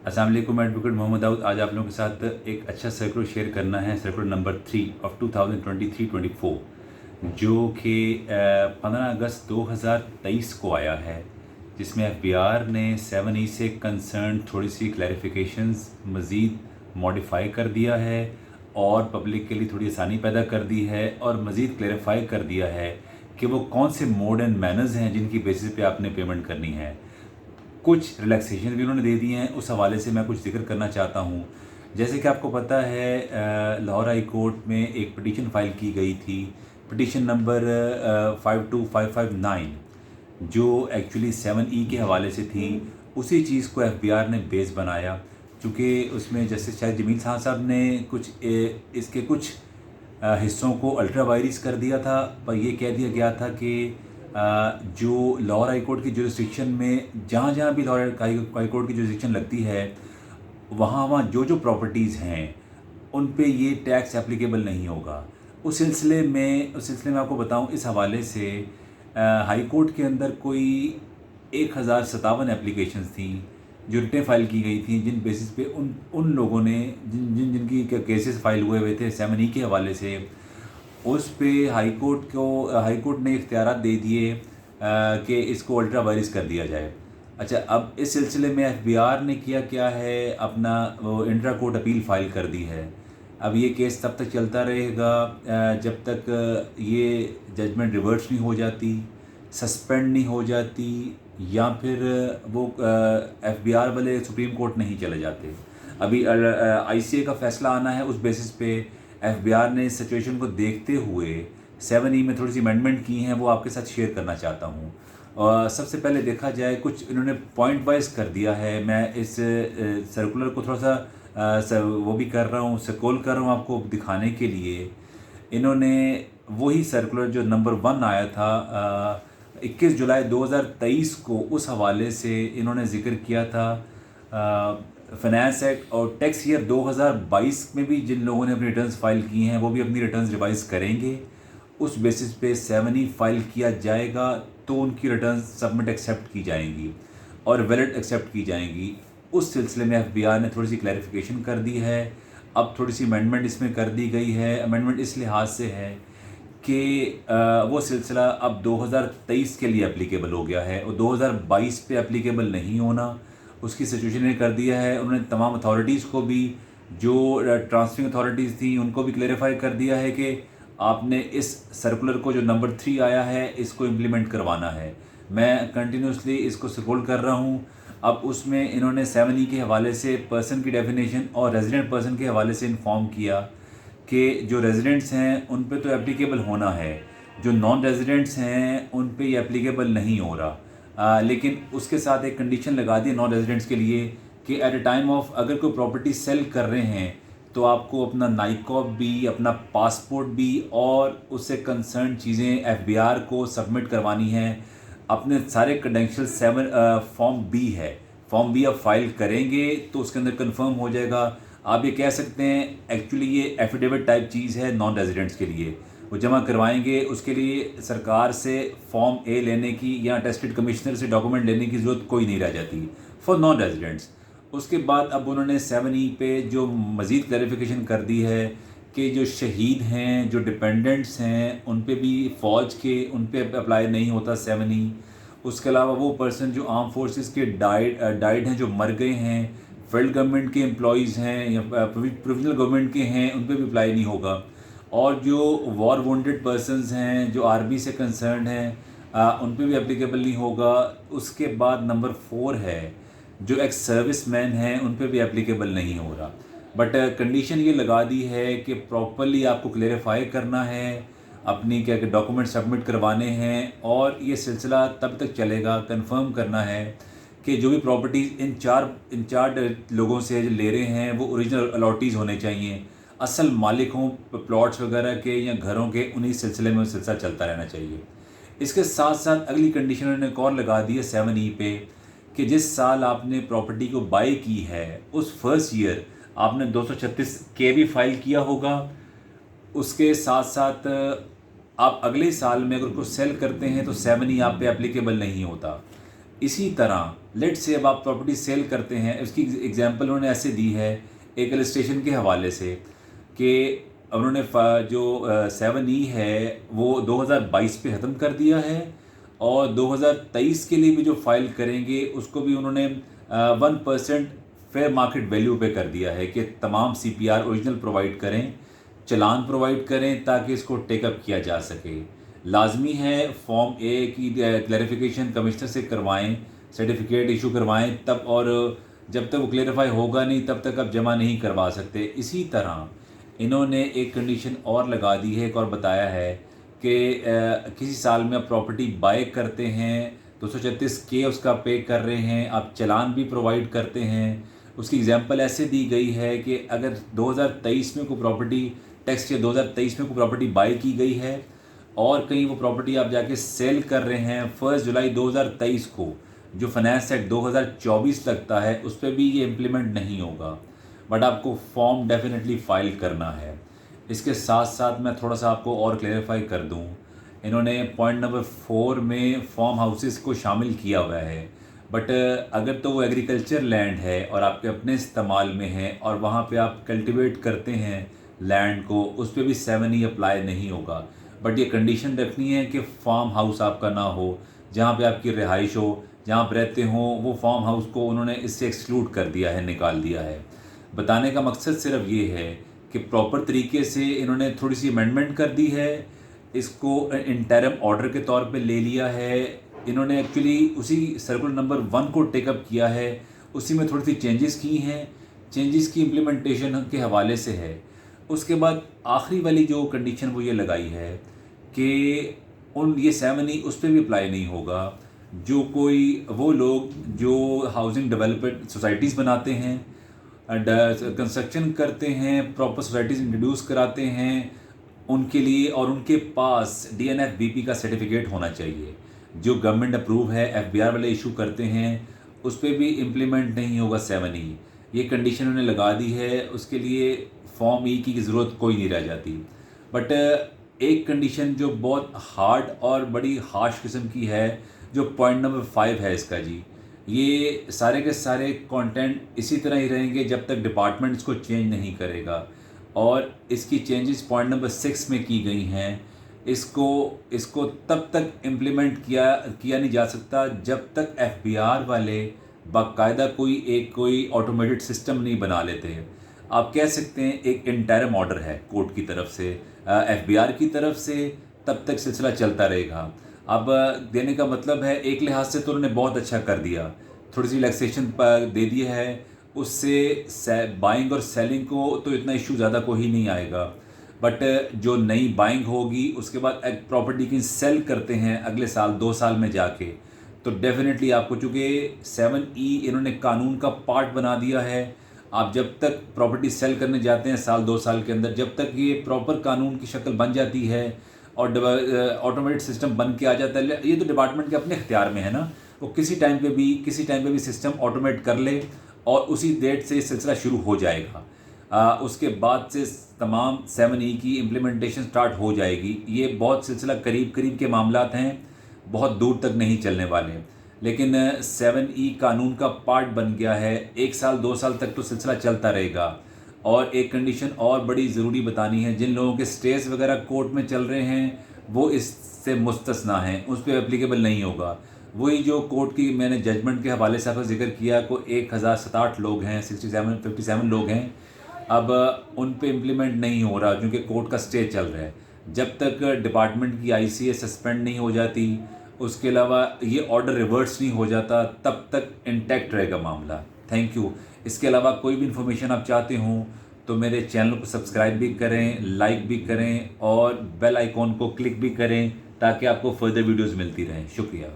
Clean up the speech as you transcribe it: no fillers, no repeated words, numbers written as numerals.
अस्सलाम वालेकुम, एडवोकेट मोहम्मद दाऊद। आज आप लोगों के साथ एक अच्छा सर्कुलर शेयर करना है, सर्कुलर नंबर 3 ऑफ 2023-24, जो कि 15 अगस्त 2023 को आया है, जिसमें एफबीआर ने 7E से कंसर्न थोड़ी सी क्लैरिफिकेशंस मज़ीद मॉडिफाई कर दिया है और पब्लिक के लिए थोड़ी आसानी पैदा कर दी है और मज़ीद क्लैरिफाई कर दिया है कि वो कौन से मोड एंड मैनर्स हैं जिनकी बेसिस पे आपने पेमेंट करनी है। कुछ रिलैक्सेशन भी उन्होंने दे दिए हैं, उस हवाले से मैं कुछ जिक्र करना चाहता हूँ। जैसे कि आपको पता है, लाहौर हाई कोर्ट में एक पिटीशन फ़ाइल की गई थी, पिटीशन नंबर 52559, जो एक्चुअली 7E के हवाले से थी। उसी चीज़ को एफबीआर ने बेस बनाया, चूँकि उसमें जस्टिस शाहिद जमील खान साहब ने इसके कुछ हिस्सों को अल्ट्रा वायरिस कर दिया था, पर यह कह दिया गया था कि जो लाहौर हाई कोर्ट की जुरिस्डिक्शन में जहाँ जहाँ भी लाहौर हाई कोर्ट की जुरिस्डिक्शन लगती है, वहाँ जो प्रॉपर्टीज़ हैं उन पे ये टैक्स एप्लीकेबल नहीं होगा। उस सिलसिले में आपको बताऊँ, इस हवाले से हाई कोर्ट के अंदर कोई 1057 एप्लीकेशंस थी जो रिटें फाइल की गई थी, जिन बेसिस पे उन लोगों ने जिनकी केसेस फाइल हुए थे 7E के हवाले से, उस पे हाई कोर्ट ने इख्तियारात दे दिए कि इसको अल्ट्रा वायरस कर दिया जाए। अच्छा, अब इस सिलसिले में एफबीआर ने किया क्या है, अपना वो इंट्रा कोर्ट अपील फ़ाइल कर दी है। अब ये केस तब तक चलता रहेगा जब तक ये जजमेंट रिवर्स नहीं हो जाती, सस्पेंड नहीं हो जाती, या फिर वो एफबीआर वाले सुप्रीम कोर्ट नहीं चले जाते। अभी आईसीए का फ़ैसला आना है, उस बेसिस पे एफबीआर ने इस सिचुएशन को देखते हुए 7E में थोड़ी सी अमेंडमेंट की हैं, वो आपके साथ शेयर करना चाहता हूँ। और सबसे पहले देखा जाए, कुछ इन्होंने पॉइंट वाइज कर दिया है। मैं इस सर्कुलर को थोड़ा सा वो भी कर रहा हूँ, स्क्रॉल कर रहा हूँ आपको दिखाने के लिए। इन्होंने वही सर्कुलर जो नंबर 1 आया था 21 जुलाई 2023 को, उस हवाले से इन्होंने ज़िक्र किया था। फाइनेंस एक्ट और टैक्स ईयर 2022 में भी जिन लोगों ने अपनी रिटर्न्स फाइल की हैं, वो भी अपनी रिटर्न्स रिवाइज करेंगे। उस बेसिस पे 7E फाइल किया जाएगा तो उनकी रिटर्न्स सबमिट एक्सेप्ट की जाएंगी और वैलिड एक्सेप्ट की जाएंगी। उस सिलसिले में एफबीआर ने थोड़ी सी क्लैरिफिकेशन कर दी है। अब थोड़ी सी अमेंडमेंट इसमें कर दी गई है। अमेंडमेंट इस लिहाज से है कि वो सिलसिला अब 2023 के लिए एप्लीकेबल हो गया है और 2022 पे एप्लीकेबल नहीं होना, उसकी सिचुएशन ने कर दिया है। उन्होंने तमाम अथॉरिटीज़ को भी, जो ट्रांसफरिंग अथॉरिटीज़ थी, उनको भी क्लेरिफाई कर दिया है कि आपने इस सर्कुलर को जो नंबर 3 आया है, इसको इम्प्लीमेंट करवाना है। मैं कंटिन्यूसली इसको स्क्रॉल कर रहा हूँ। अब उसमें इन्होंने 7E के हवाले से पर्सन की डेफिनेशन और रेजिडेंट पर्सन के हवाले से इन्फॉर्म किया कि जो रेजिडेंट्स हैं उन पे तो एप्लीकेबल होना है, जो नॉन रेजिडेंट्स हैं उन पे ये एप्लीकेबल नहीं हो रहा। लेकिन उसके साथ एक कंडीशन लगा दी नॉन रेजिडेंट्स के लिए कि एट अ टाइम ऑफ अगर कोई प्रॉपर्टी सेल कर रहे हैं तो आपको अपना नाइकॉप भी, अपना पासपोर्ट भी और उससे कंसर्न चीज़ें एफबीआर को सबमिट करवानी हैं। अपने सारे क्रेडेंशियल 7 फॉर्म बी है, फॉर्म बी आप फाइल करेंगे तो उसके अंदर कंफर्म हो जाएगा। आप ये कह सकते हैं एक्चुअली ये एफिडेविट टाइप चीज़ है नॉन रेजिडेंट्स के लिए, वो जमा करवाएंगे। उसके लिए सरकार से फॉर्म ए लेने की या अटेस्टेड कमिश्नर से डॉक्यूमेंट लेने की ज़रूरत कोई नहीं रह जाती फॉर नॉन रेजिडेंट्स। उसके बाद अब उन्होंने 7E पे जो मज़ीद क्लैरिफिकेशन कर दी है कि जो शहीद हैं, जो डिपेंडेंट्स हैं, उन पे भी फ़ौज के उन पे अप्लाई नहीं होता 7E। उसके अलावा वो पर्सन जो आर्म फोर्सेस के डाइड हैं, जो मर गए हैं, फेडरल गवर्नमेंट के एम्प्लॉयज़ हैं या प्रोविजनल गवर्नमेंट के हैं, उन पे भी अप्लाई नहीं होगा। और जो वॉर वॉन्टेड पर्सनस हैं, जो आर्मी से कंसर्न हैं, उन पे भी एप्लीकेबल नहीं होगा। उसके बाद नंबर 4 है, जो एक्स सर्विस मैन हैं, उन पे भी एप्लीकेबल नहीं हो रहा। बट कंडीशन ये लगा दी है कि प्रॉपरली आपको क्लेरिफाई करना है, अपनी क्या डॉक्यूमेंट सबमिट करवाने हैं, और ये सिलसिला तब तक चलेगा, कंफर्म करना है कि जो भी प्रॉपर्टीज़ इन चार लोगों से ले रहे हैं वो ओरिजिनल अलॉटीज़ होने चाहिए, असल मालिक हों प्लॉट्स वगैरह के या घरों के, उन्हीं सिलसिले में सिलसिला चलता रहना चाहिए। इसके साथ साथ अगली कंडीशन उन्होंने एक और लगा दी है 7E पे कि जिस साल आपने प्रॉपर्टी को बाय की है उस फर्स्ट ईयर आपने 236 के भी फाइल किया होगा। उसके साथ साथ आप अगले साल में अगर कुछ सेल करते हैं तो 7E आप पे एप्लीकेबल नहीं होता। इसी तरह लेट से अब आप प्रॉपर्टी सेल करते हैं, उसकी एग्जांपल उन्होंने ऐसे दी है एक इलस्ट्रेशन के हवाले से कि उन्होंने जो 7E है वो 2022 पे ख़त्म कर दिया है और 2023 के लिए भी जो फाइल करेंगे उसको भी उन्होंने 1% फेयर मार्केट वैल्यू पे कर दिया है कि तमाम CPR ओरिजिनल प्रोवाइड करें, चालान प्रोवाइड करें ताकि इसको टेकअप किया जा सके। लाजमी है फॉर्म ए की क्लैरिफिकेशन कमिश्नर से करवाएं, सर्टिफिकेट इशू करवाएं तब, और जब तक वो क्लेरिफाई होगा नहीं तब तक आप जमा नहीं करवा सकते। इसी तरह इन्होंने एक कंडीशन और लगा दी है, एक और बताया है कि किसी साल में आप प्रॉपर्टी बाय करते हैं 236K उसका पे कर रहे हैं, आप चालान भी प्रोवाइड करते हैं। उसकी एग्जांपल ऐसे दी गई है कि अगर 2023 में कोई प्रॉपर्टी टैक्स या 2023 में कोई प्रॉपर्टी बाय की गई है और कहीं वो प्रॉपर्टी आप जाके सेल कर रहे हैं 1 जुलाई 2023 को, जो फाइनेंस एक्ट 2024 लगता है उस पर भी ये इम्प्लीमेंट नहीं होगा, बट आपको फॉर्म डेफिनेटली फाइल करना है। इसके साथ साथ मैं थोड़ा सा आपको और क्लेरिफाई कर दूं, इन्होंने पॉइंट नंबर 4 में फार्म हाउसेस को शामिल किया हुआ है, बट अगर तो वो एग्रीकल्चर लैंड है और आपके अपने इस्तेमाल में है और वहाँ पे आप कल्टीवेट करते हैं लैंड को, उस पर भी 7E अप्लाई नहीं होगा। बट ये कंडीशन रखनी है कि फार्म हाउस आपका ना हो, जहाँ पे आपकी रिहाइश हो, जहाँ आप रहते हो, वो फार्म हाउस को उन्होंने इससे एक्सक्लूड कर दिया है, निकाल दिया है। बताने का मकसद सिर्फ ये है कि प्रॉपर तरीके से इन्होंने थोड़ी सी अमेंडमेंट कर दी है, इसको इंटरम ऑर्डर के तौर पे ले लिया है। इन्होंने एक्चुअली उसी सर्कुलर नंबर 1 को टेकअप किया है, उसी में थोड़ी सी चेंजेस की हैं, चेंजेस की इम्प्लीमेंटेशन के हवाले से है। उसके बाद आखिरी वाली जो कंडीशन वो ये लगाई है कि ये 7E उस पर भी अप्लाई नहीं होगा जो कोई वो लोग जो हाउसिंग डेवलपमेंट सोसाइटीज़ बनाते हैं, कंस्ट्रक्शन करते हैं, प्रॉपर सोसाइटीज़ इंट्रोड्यूस कराते हैं उनके लिए, और उनके पास DNFBP का सर्टिफिकेट होना चाहिए जो गवर्नमेंट अप्रूव है, FBR वाले इशू करते हैं, उस पर भी इम्प्लीमेंट नहीं होगा 7E। ये कंडीशन उन्होंने लगा दी है, उसके लिए फॉर्म E की ज़रूरत कोई नहीं रह जाती। बट एक कंडीशन जो बहुत हार्ड और बड़ी हार्श किस्म की है, जो पॉइंट नंबर 5 है इसका जी, ये सारे के सारे कंटेंट इसी तरह ही रहेंगे जब तक डिपार्टमेंट इसको चेंज नहीं करेगा, और इसकी चेंजेस पॉइंट नंबर 6 में की गई हैं। इसको तब तक इम्प्लीमेंट किया नहीं जा सकता जब तक FBR वाले बाकायदा कोई ऑटोमेटेड सिस्टम नहीं बना लेते हैं। आप कह सकते हैं एक इंटरम ऑर्डर है कोर्ट की तरफ से, FBR की तरफ से, तब तक सिलसिला चलता रहेगा। अब देने का मतलब है एक लिहाज से तो उन्होंने बहुत अच्छा कर दिया, थोड़ी सी रिलैक्सेशन दे दी है, उससे बाइंग और सेलिंग को तो इतना इशू ज़्यादा कोई नहीं आएगा। बट जो नई बाइंग होगी उसके बाद एक प्रॉपर्टी की सेल करते हैं अगले साल 2 साल में जाके, तो डेफिनेटली आपको, चूँकि 7E इन्होंने कानून का पार्ट बना दिया है, आप जब तक प्रॉपर्टी सेल करने जाते हैं साल 2 साल के अंदर, जब तक ये प्रॉपर कानून की शक्ल बन जाती है और ऑटोमेटेड सिस्टम बन के आ जाता है, ये तो डिपार्टमेंट के अपने इख्तियार में है ना, वो किसी टाइम पे भी सिस्टम ऑटोमेट कर ले और उसी डेट से सिलसिला शुरू हो जाएगा। उसके बाद से तमाम 7E की इम्प्लीमेंटेशन स्टार्ट हो जाएगी। ये बहुत सिलसिला करीब के मामलात हैं, बहुत दूर तक नहीं चलने वाले, लेकिन 7E कानून का पार्ट बन गया है। 1 साल 2 साल तक तो सिलसिला चलता रहेगा। और एक कंडीशन और बड़ी ज़रूरी बतानी है, जिन लोगों के स्टेज वगैरह कोर्ट में चल रहे हैं वो इससे मुस्तस्ना हैं, उस पर एप्लीकेबल नहीं होगा। वही जो कोर्ट की मैंने जजमेंट के हवाले से आपका जिक्र किया, को 1067 लोग हैं, 57 लोग हैं, अब उन पे इम्प्लीमेंट नहीं हो रहा क्योंकि कोर्ट का स्टे चल रहा है। जब तक डिपार्टमेंट की ICA सस्पेंड नहीं हो जाती, उसके अलावा ये ऑर्डर रिवर्स नहीं हो जाता, तब तक इंटैक्ट रहेगा मामला। Thank you. इसके अलावा कोई भी इन्फॉर्मेशन आप चाहते हों तो मेरे चैनल को सब्सक्राइब भी करें, लाइक भी करें और बेल आइकॉन को क्लिक भी करें ताकि आपको फर्दर वीडियोस मिलती रहें। शुक्रिया।